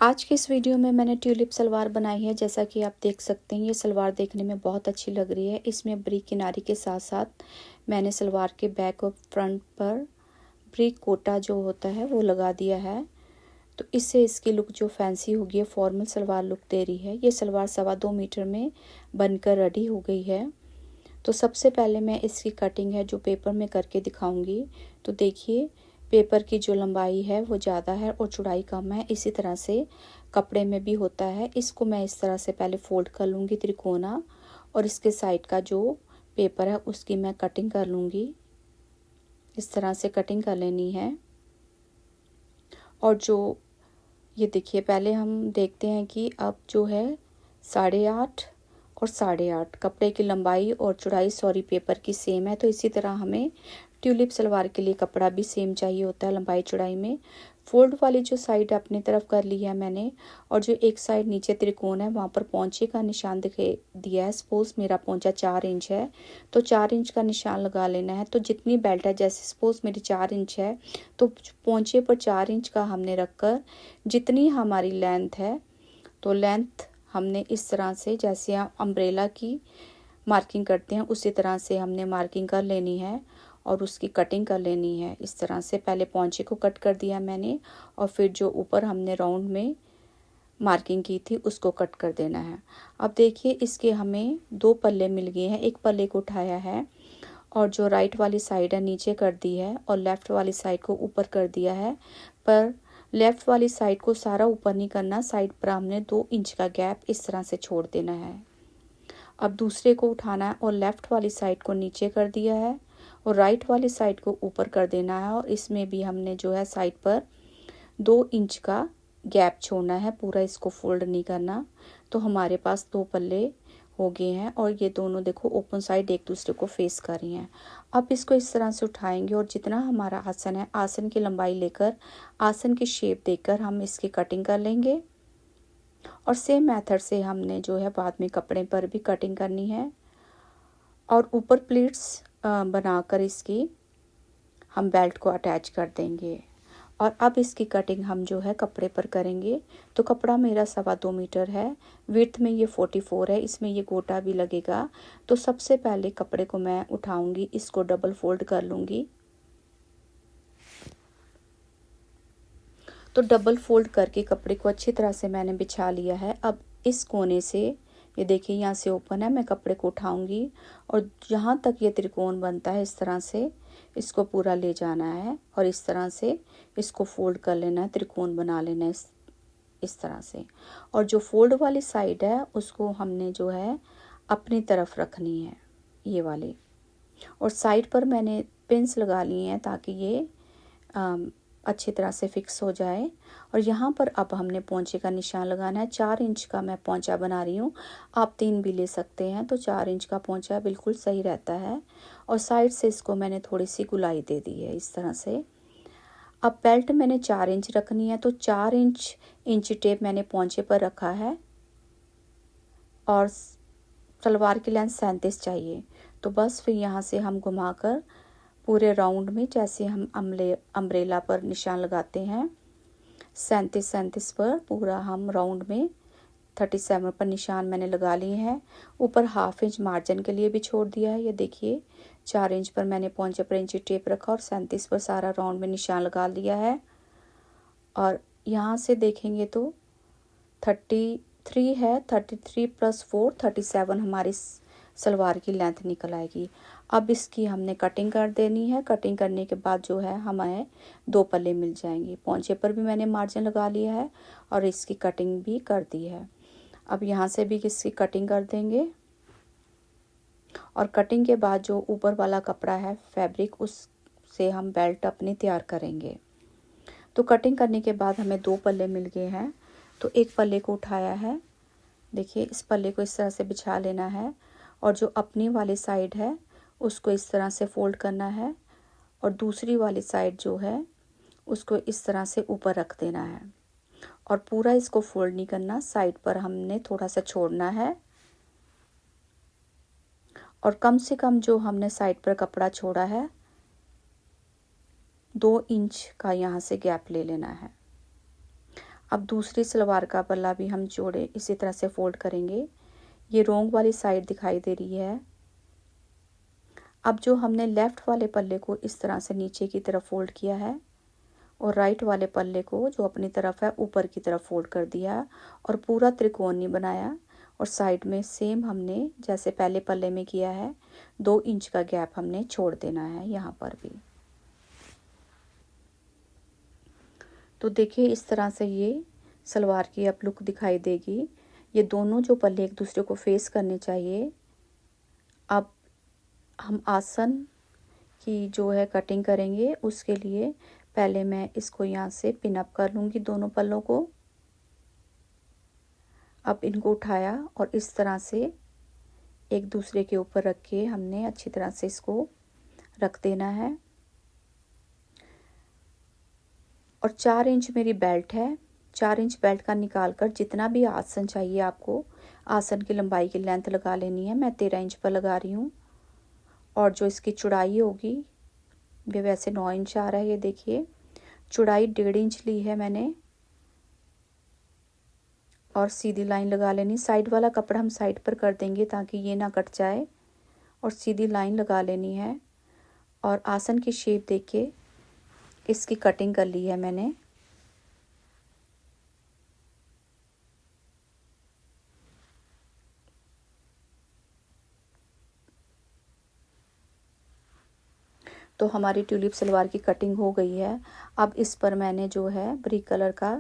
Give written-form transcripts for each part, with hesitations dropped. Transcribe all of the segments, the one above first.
आज की इस वीडियो में मैंने ट्यूलिप सलवार बनाई है। जैसा कि आप देख सकते हैं, ये सलवार देखने में बहुत अच्छी लग रही है। इसमें ब्रिक किनारी के साथ साथ मैंने सलवार के बैक और फ्रंट पर ब्रिक कोटा जो होता है वो लगा दिया है। तो इससे इसकी लुक जो फैंसी होगी, फॉर्मल सलवार लुक दे रही है। ये सलवार 2.25 मीटर में बनकर रेडी हो गई है। तो सबसे पहले मैं इसकी कटिंग है जो पेपर में करके दिखाऊंगी। तो देखिए, पेपर की जो लंबाई है वो ज़्यादा है और चौड़ाई कम है। इसी तरह से कपड़े में भी होता है। इसको मैं इस तरह से पहले फोल्ड कर लूँगी त्रिकोना, और इसके साइड का जो पेपर है उसकी मैं कटिंग कर लूँगी। इस तरह से कटिंग कर लेनी है। और जो ये देखिए, पहले हम देखते हैं कि अब जो है 8.5 और 8.5 कपड़े की लंबाई और चौड़ाई पेपर की सेम है। तो इसी तरह हमें ट्यूलिप सलवार के लिए कपड़ा भी सेम चाहिए होता है लंबाई चौड़ाई में। फोल्ड वाली जो साइड अपनी तरफ कर ली है मैंने, और जो एक साइड नीचे त्रिकोण है वहाँ पर पोंचे का निशान दिया है। सपोज मेरा पोंचा 4 इंच है तो 4 इंच का निशान लगा लेना है। तो जितनी बेल्ट है, जैसे सपोज मेरी 4 इंच है तो पोंचे पर 4 इंच का हमने रखकर जितनी हमारी लेंथ है, तो लेंथ हमने इस तरह से, जैसे हम अम्ब्रेला की मार्किंग करते हैं उसी तरह से हमने मार्किंग कर लेनी है और उसकी कटिंग कर लेनी है। इस तरह से पहले पोंचे को कट कर दिया मैंने, और फिर जो ऊपर हमने राउंड में मार्किंग की थी उसको कट कर देना है। अब देखिए, इसके हमें 2 पल्ले मिल गए हैं। एक पल्ले को उठाया है और जो राइट वाली साइड है नीचे कर दी है, और लेफ़्ट वाली साइड को ऊपर कर दिया है। पर लेफ़्ट वाली साइड को सारा ऊपर नहीं करना, साइड पर हमने 2 इंच का गैप इस तरह से छोड़ देना है। अब दूसरे को उठाना है और लेफ़्ट वाली साइड को नीचे कर दिया है और राइट वाली साइड को ऊपर कर देना है, और इसमें भी हमने जो है साइड पर 2 इंच का गैप छोड़ना है, पूरा इसको फोल्ड नहीं करना। तो हमारे पास 2 पल्ले हो गए हैं और ये दोनों देखो ओपन साइड एक दूसरे को फेस कर रही हैं। अब इसको इस तरह से उठाएंगे और जितना हमारा आसन है, आसन की लंबाई लेकर, आसन की शेप देकर हम इसकी कटिंग कर लेंगे। और सेम मेथड से हमने जो है बाद में कपड़े पर भी कटिंग करनी है, और ऊपर प्लीट्स बनाकर इसकी हम बेल्ट को अटैच कर देंगे। और अब इसकी कटिंग हम जो है कपड़े पर करेंगे। तो कपड़ा मेरा 2.25 मीटर है, विड्थ में ये 44 है, इसमें ये गोटा भी लगेगा। तो सबसे पहले कपड़े को मैं उठाऊंगी, इसको डबल फोल्ड कर लूँगी। तो डबल फोल्ड करके कपड़े को अच्छी तरह से मैंने बिछा लिया है। अब इस कोने से, ये देखिए यहाँ से ओपन है, मैं कपड़े को उठाऊंगी और जहाँ तक ये त्रिकोण बनता है इस तरह से इसको पूरा ले जाना है और इस तरह से इसको फोल्ड कर लेना है, त्रिकोण बना लेना है इस तरह से। और जो फोल्ड वाली साइड है उसको हमने जो है अपनी तरफ रखनी है, ये वाली। और साइड पर मैंने पिन्स लगा लिए हैं ताकि ये अच्छी तरह से फिक्स हो जाए। और यहाँ पर अब हमने पोंचे का निशान लगाना है। 4 इंच का मैं पोंचा बना रही हूँ, आप 3 भी ले सकते हैं। तो 4 इंच का पोंचा बिल्कुल सही रहता है। और साइड से इसको मैंने थोड़ी सी गुलाई दे दी है इस तरह से। अब बेल्ट मैंने 4 इंच रखनी है, तो 4 इंच टेप मैंने पोंचे पर रखा है। और सलवार की लेंथ 37 चाहिए। तो बस फिर यहाँ से हम घुमाकर पूरे राउंड में, जैसे हम अम्ब्रेला पर निशान लगाते हैं, 37 पर पूरा हम राउंड में 37 पर निशान मैंने लगा लिए हैं। ऊपर 1/2 इंच मार्जिन के लिए भी छोड़ दिया है। ये देखिए, 4 इंच पर मैंने पोंचे पर इंची टेप रखा और 37 पर सारा राउंड में निशान लगा लिया है। और यहाँ से देखेंगे तो 33 है, 33 + 4 37 हमारी सलवार की लेंथ निकल आएगी। अब इसकी हमने कटिंग कर देनी है। कटिंग करने के बाद जो है हमें 2 पल्ले मिल जाएंगे। पोंचे पर भी मैंने मार्जिन लगा लिया है और इसकी कटिंग भी कर दी है। अब यहाँ से भी इसकी कटिंग कर देंगे। और कटिंग के बाद जो ऊपर वाला कपड़ा है फैब्रिक, उससे हम बेल्ट अपनी तैयार करेंगे। तो कटिंग करने के बाद हमें 2 पल्ले मिल गए हैं। तो एक पल्ले को उठाया है, देखिए इस पल्ले को इस तरह से बिछा लेना है और जो अपनी वाली साइड है उसको इस तरह से फोल्ड करना है और दूसरी वाली साइड जो है उसको इस तरह से ऊपर रख देना है। और पूरा इसको फोल्ड नहीं करना, साइड पर हमने थोड़ा सा छोड़ना है। और कम से कम जो हमने साइड पर कपड़ा छोड़ा है 2 इंच का यहाँ से गैप ले लेना है। अब दूसरी सलवार का पल्ला भी हम जोड़े इसी तरह से फोल्ड करेंगे। ये रोंग वाली साइड दिखाई दे रही है। अब जो हमने लेफ़्ट वाले पल्ले को इस तरह से नीचे की तरफ फोल्ड किया है और राइट वाले पल्ले को जो अपनी तरफ है ऊपर की तरफ फोल्ड कर दिया और पूरा त्रिकोण नहीं बनाया। और साइड में सेम हमने जैसे पहले पल्ले में किया है 2 इंच का गैप हमने छोड़ देना है यहाँ पर भी। तो देखिए इस तरह से ये सलवार की अब लुक दिखाई देगी। ये दोनों जो पल्ले एक दूसरे को फेस करने चाहिए। अब हम आसन की जो है कटिंग करेंगे, उसके लिए पहले मैं इसको यहाँ से पिन अप कर लूँगी दोनों पल्लों को। अब इनको उठाया और इस तरह से एक दूसरे के ऊपर रख के हमने अच्छी तरह से इसको रख देना है। और 4 इंच मेरी बेल्ट है। 4 इंच बेल्ट का निकाल कर जितना भी आसन चाहिए आपको, आसन की लंबाई की लेंथ लगा लेनी है। मैं 13 इंच पर लगा रही हूँ। और जो इसकी चौड़ाई होगी, ये वैसे 9 इंच आ रहा है, ये देखिए चौड़ाई 1.5 इंच ली है मैंने। और सीधी लाइन लगा लेनी। साइड वाला कपड़ा हम साइड पर कर देंगे ताकि ये ना कट जाए। और सीधी लाइन लगा लेनी है। और आसन की शेप देख के इसकी कटिंग कर ली है मैंने। तो हमारी ट्यूलिप सलवार की कटिंग हो गई है। अब इस पर मैंने जो है ब्रिक कलर का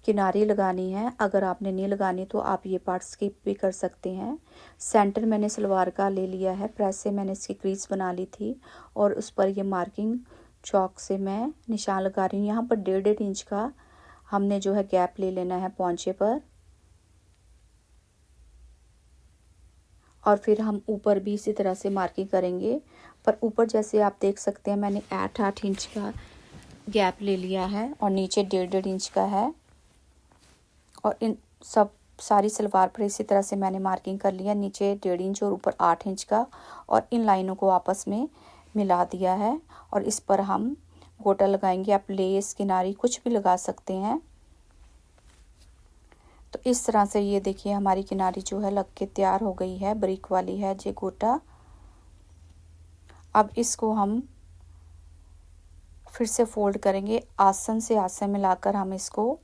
किनारी लगानी है। अगर आपने नहीं लगानी तो आप ये पार्ट स्किप भी कर सकते हैं। सेंटर मैंने सलवार का ले लिया है। प्रेस से मैंने इसकी क्रीज बना ली थी और उस पर ये मार्किंग चौक से मैं निशान लगा रही हूँ। यहाँ पर 1.5 इंच का हमने जो है गैप ले लेना है पौंचे पर। और फिर हम ऊपर भी इसी तरह से मार्किंग करेंगे। पर ऊपर जैसे आप देख सकते हैं मैंने 8 इंच का गैप ले लिया है और नीचे 1.5 इंच का है। और इन सब सारी सलवार पर इसी तरह से मैंने मार्किंग कर लिया। नीचे 1.5 इंच और ऊपर 8 इंच का। और इन लाइनों को आपस में मिला दिया है। और इस पर हम गोटा लगाएंगे। आप लेस किनारी कुछ भी लगा सकते हैं। तो इस तरह से ये देखिए हमारी किनारी जो है लग के तैयार हो गई है। ब्रिक वाली है जे गोटा। अब इसको हम फिर से फोल्ड करेंगे। आसन से आसन मिलाकर हम इसको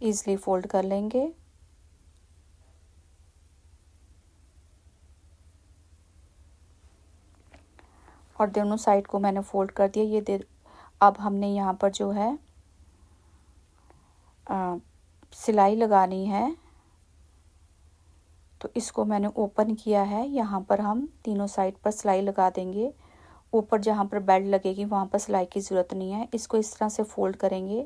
ईजिली फोल्ड कर लेंगे। और दोनों साइड को मैंने फोल्ड कर दिया। ये अब हमने यहाँ पर जो है सिलाई लगानी है। तो इसको मैंने ओपन किया है। यहाँ पर हम तीनों साइड पर सिलाई लगा देंगे। ऊपर जहाँ पर बेल्ट लगेगी वहाँ पर सिलाई की ज़रूरत नहीं है। इसको इस तरह से फोल्ड करेंगे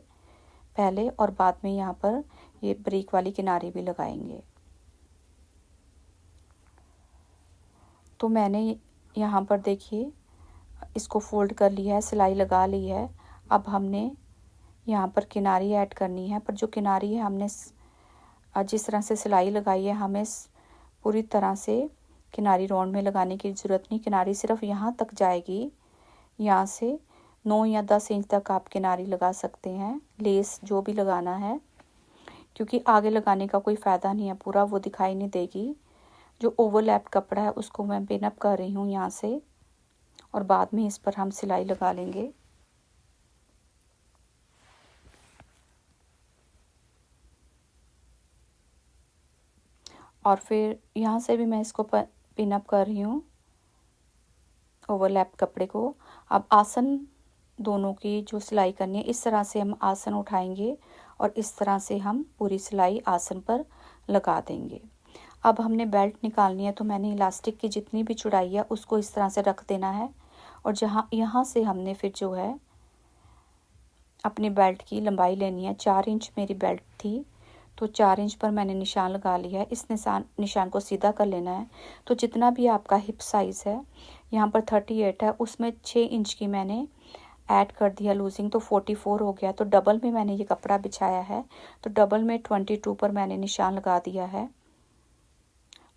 पहले और बाद में यहाँ पर ये ब्रिक वाली किनारी भी लगाएंगे। तो मैंने यहाँ पर देखिए इसको फोल्ड कर लिया है, सिलाई लगा ली है। अब हमने यहाँ पर किनारी ऐड करनी है। पर जो किनारी है हमने जिस तरह से सिलाई लगाई है, हमें पूरी तरह से किनारी राउंड में लगाने की ज़रूरत नहीं। किनारी सिर्फ यहाँ तक जाएगी। यहाँ से 9 या 10 इंच तक आप किनारी लगा सकते हैं। लेस जो भी लगाना है, क्योंकि आगे लगाने का कोई फ़ायदा नहीं है, पूरा वो दिखाई नहीं देगी। जो ओवरलैप कपड़ा है उसको मैं पिन अप कर रही हूँ यहाँ से। और बाद में इस पर हम सिलाई लगा लेंगे। और फिर यहाँ से भी मैं इसको पिन अप कर रही हूँ ओवरलैप कपड़े को। अब आसन दोनों की जो सिलाई करनी है, इस तरह से हम आसन उठाएंगे और इस तरह से हम पूरी सिलाई आसन पर लगा देंगे। अब हमने बेल्ट निकालनी है। तो मैंने इलास्टिक की जितनी भी चौड़ाई है उसको इस तरह से रख देना है। और जहाँ यहाँ से हमने फिर जो है अपनी बेल्ट की लंबाई लेनी है। 4 इंच मेरी बेल्ट थी, तो 4 इंच पर मैंने निशान लगा लिया है। इस निशान को सीधा कर लेना है। तो जितना भी आपका हिप साइज़ है, यहाँ पर 38 है, उसमें 6 इंच की मैंने ऐड कर दिया लूजिंग, तो 44 हो गया। तो डबल में मैंने ये कपड़ा बिछाया है, तो डबल में 22 पर मैंने निशान लगा दिया है।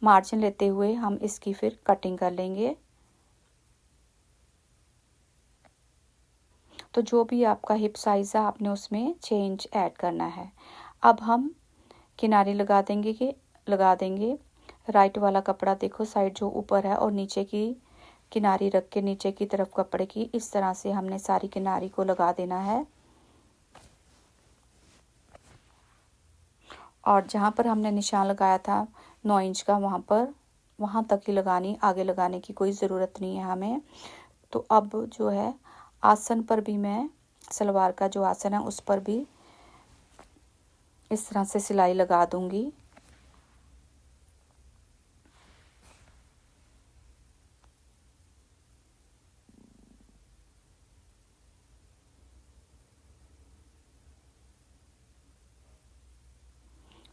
मार्जिन लेते हुए हम इसकी फिर कटिंग कर लेंगे। तो जो भी आपका हिप साइज़ है आपने उसमें 6 इंच ऐड करना है। अब हम किनारे लगा देंगे। राइट वाला कपड़ा देखो साइड जो ऊपर है और नीचे की किनारी रख के नीचे की तरफ कपड़े की इस तरह से हमने सारी किनारी को लगा देना है। और जहाँ पर हमने निशान लगाया था 9 इंच का वहाँ तक ही लगानी, आगे लगाने की कोई ज़रूरत नहीं है हमें। तो अब जो है आसन पर भी मैं सलवार का जो आसन है उस पर भी इस तरह से सिलाई लगा दूंगी।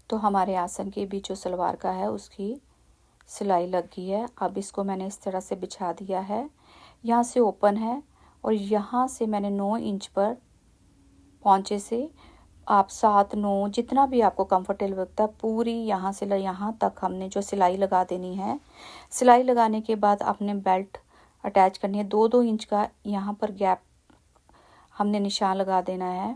तो हमारे आसन के भी जो सलवार का है उसकी सिलाई लग गई है। अब इसको मैंने इस तरह से बिछा दिया है। यहाँ से ओपन है और यहाँ से मैंने 9 इंच पर पौंचे से आप 7-9 जितना भी आपको कंफर्टेबल लगता है पूरी यहाँ से यहाँ तक हमने जो सिलाई लगा देनी है। सिलाई लगाने के बाद आपने बेल्ट अटैच करनी है। 2-2 इंच का यहाँ पर गैप हमने निशान लगा देना है।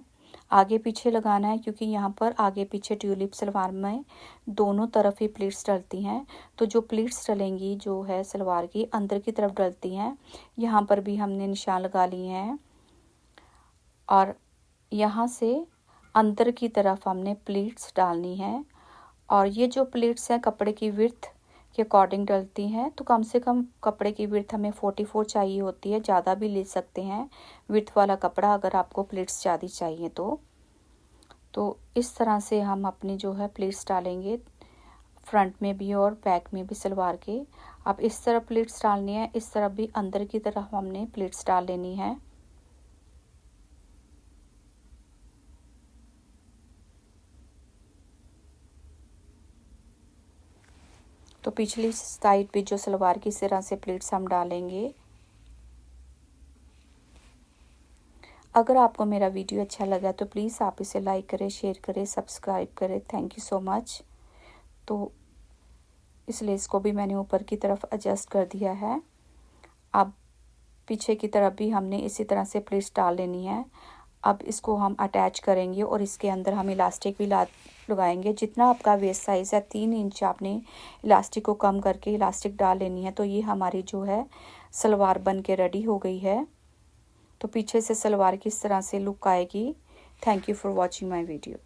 आगे पीछे लगाना है क्योंकि यहाँ पर आगे पीछे ट्यूलिप सलवार में दोनों तरफ ही प्लीट्स डलती हैं। तो जो प्लीट्स डलेंगी जो है सलवार की अंदर की तरफ डलती हैं, यहाँ पर भी हमने निशान लगा लिए हैं। और यहाँ से अंदर की तरफ हमने प्लीट्स डालनी है। और ये जो प्लीट्स हैं कपड़े की विड्थ के अकॉर्डिंग डलती हैं। तो कम से कम कपड़े की विड्थ हमें 44 चाहिए होती है, ज़्यादा भी ले सकते हैं विड्थ वाला कपड़ा अगर आपको प्लीट्स ज़्यादा चाहिए तो इस तरह से हम अपनी जो है प्लीट्स डालेंगे फ्रंट में भी और बैक में भी सलवार के। अब इस तरफ प्लीट्स डालनी है, इस तरफ भी अंदर की तरफ हमने प्लीट्स डाल लेनी है। तो पिछली साइड भी जो सलवार की इस तरह से प्लीट्स हम डालेंगे। अगर आपको मेरा वीडियो अच्छा लगा तो प्लीज़ आप इसे लाइक करें, शेयर करें, सब्सक्राइब करें। Thank you so much. तो इस लेस को भी मैंने ऊपर की तरफ एडजस्ट कर दिया है। अब पीछे की तरफ भी हमने इसी तरह से प्लीट्स डाल लेनी है। अब इसको हम अटैच करेंगे और इसके अंदर हम इलास्टिक भी लगाएंगे। जितना आपका वेस्ट साइज़ है 3 इंच आपने इलास्टिक को कम करके इलास्टिक डाल लेनी है। तो ये हमारी जो है सलवार बन के रेडी हो गई है। तो पीछे से सलवार की इस तरह से लुक आएगी। Thank you for watching my video.